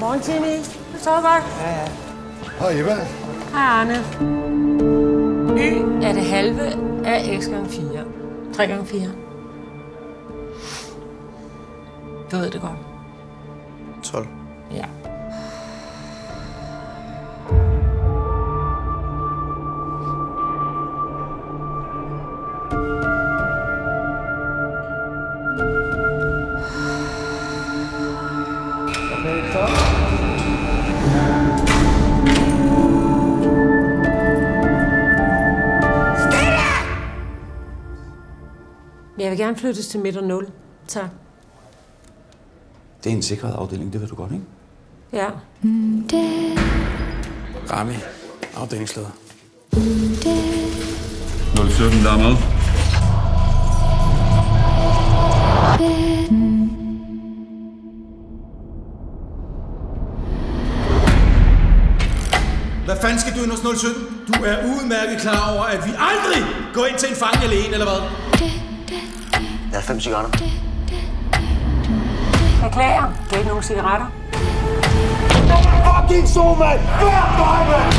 Morgen, Timmy. Du sover godt? Ja. Hej, Eva. Hej, Arne. Y er det halve af x gange 4. 3 gange 4. Du ved det godt. 12. Ja. Okay, så. Jeg vil gerne flyttes til midt og 0. Tak. Det er en sikret afdeling, det ved du godt, ikke? Ja. Rami, afdelingsleder. 017, der er med. Hvad fanden skal du ind hos 017? Du er udmærket klar over, at vi aldrig går ind til en fange alene, eller hvad? Jeg har 5 cigaretter. Beklager. Det er ikke nogen cigaretter. Fucking så, mand! Hver dag, mand!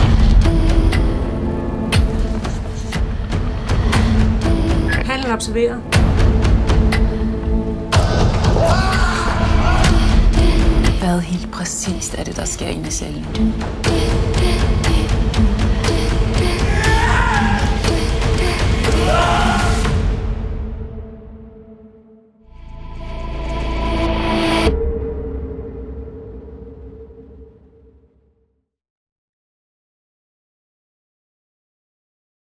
Handel observeret. Hvad helt præcist er det, der sker inde i cellen?